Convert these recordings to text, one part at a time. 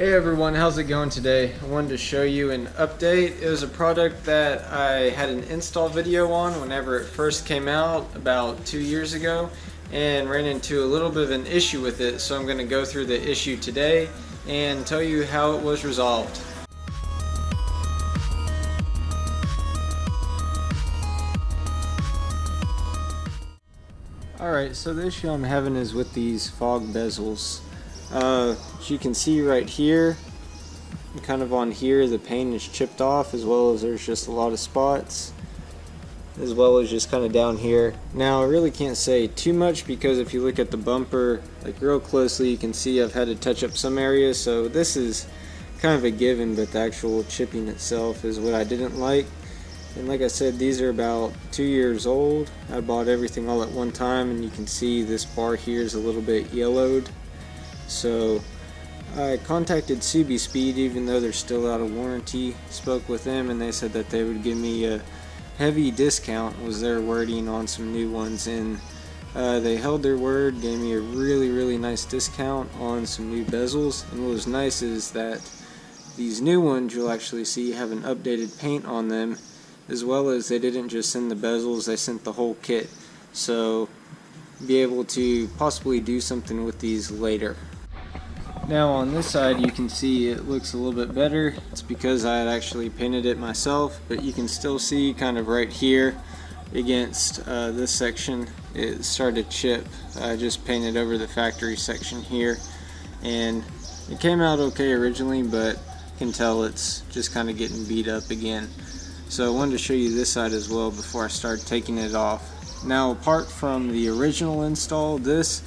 Hey everyone, how's it going today? I wanted to show you an update. It was a product that I had an install video on whenever it first came out about 2 years ago and ran into a little bit of an issue with it, so I'm going to go through the issue today and tell you how it was resolved. Alright, so the issue I'm having is with these fog bezels. As you can see right here, kind of on here, the paint is chipped off, as well as there's just a lot of spots, as well as just kind of down here. Now I really can't say too much because if you look at the bumper like real closely, you can see I've had to touch up some areas, so this is kind of a given, but the actual chipping itself is what I didn't like. And like I said, these are about 2 years old. I bought everything all at one time, and you can see this bar here is a little bit yellowed. So I contacted SUBISPEED, even though they're still out of warranty. Spoke with them and they said that they would give me a heavy discount, was their wording, on some new ones, and they held their word, gave me a really nice discount on some new bezels. And what was nice is that these new ones you'll actually see have an updated paint on them, as well as they didn't just send the bezels, they sent the whole kit, so be able to possibly do something with these later. Now on this side you can see it looks a little bit better. It's because I had actually painted it myself, but you can still see kind of right here against this section it started to chip. I just painted over the factory section here, and it came out okay originally, but you can tell it's just kind of getting beat up again. So I wanted to show you this side as well before I start taking it off. Now apart from the original install, this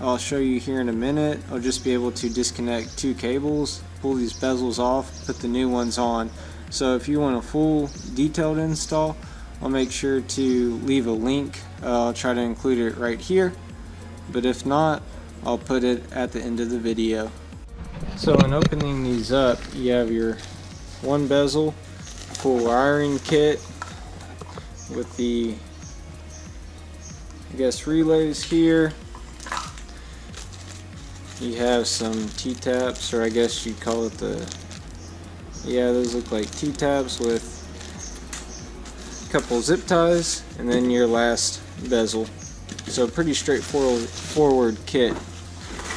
I'll show you here in a minute. I'll just be able to disconnect two cables, pull these bezels off, put the new ones on. So if you want a full detailed install, I'll make sure to leave a link. I'll try to include it right here, but if not, I'll put it at the end of the video. So in opening these up, you have your one bezel, full wiring kit with the, I guess, relays here. You have some T-taps, or I guess you'd call it those look like T-taps with a couple zip ties, and then your last bezel. So pretty straightforward kit.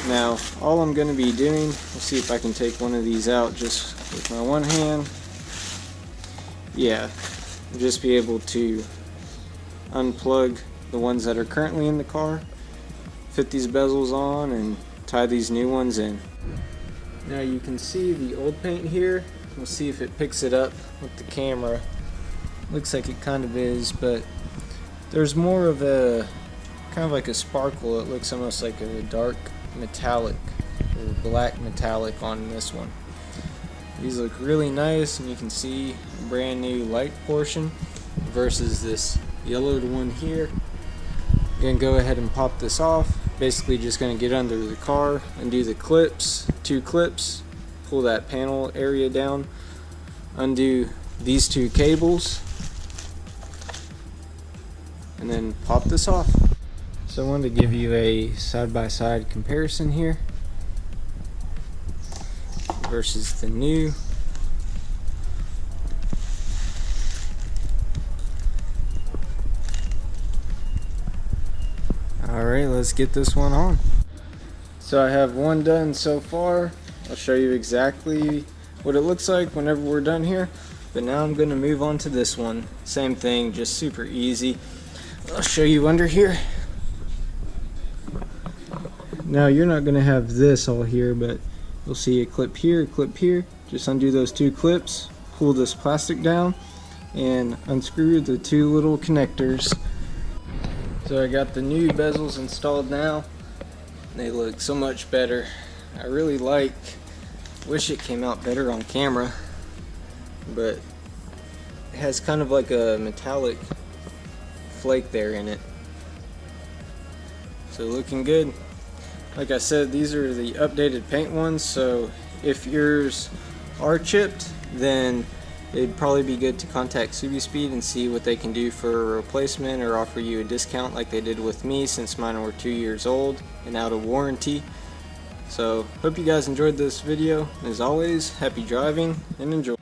Now all I'm going to be doing, let's see if I can take one of these out just with my one hand. Yeah, just be able to unplug the ones that are currently in the car, fit these bezels on, and tie these new ones in. Now you can see the old paint here. We'll see if it picks it up with the camera. Looks like it kind of is, but there's more of a kind of like a sparkle. It looks almost like a dark metallic or black metallic on this one. These look really nice, and you can see a brand new light portion versus this yellowed one here. I'm gonna go ahead and pop this off. Basically just going to get under the car, undo the clips, two clips, pull that panel area down, undo these two cables, and then pop this off. So I wanted to give you a side-by-side comparison here versus the new. Alright, let's get this one on. So I have one done so far. I'll show you exactly what it looks like whenever we're done here. But now I'm going to move on to this one. Same thing, just super easy. I'll show you under here. Now you're not going to have this all here, but you'll see a clip here, a clip here. Just undo those two clips, pull this plastic down, and unscrew the two little connectors. So I got the new bezels installed now. They look so much better. I really wish it came out better on camera, but it has kind of like a metallic flake there in it. So looking good. Like I said, these are the updated paint ones, so if yours are chipped, then it'd probably be good to contact SUBISPEED and see what they can do for a replacement, or offer you a discount like they did with me, since mine were 2 years old and out of warranty. So hope you guys enjoyed this video. As always, happy driving and enjoy.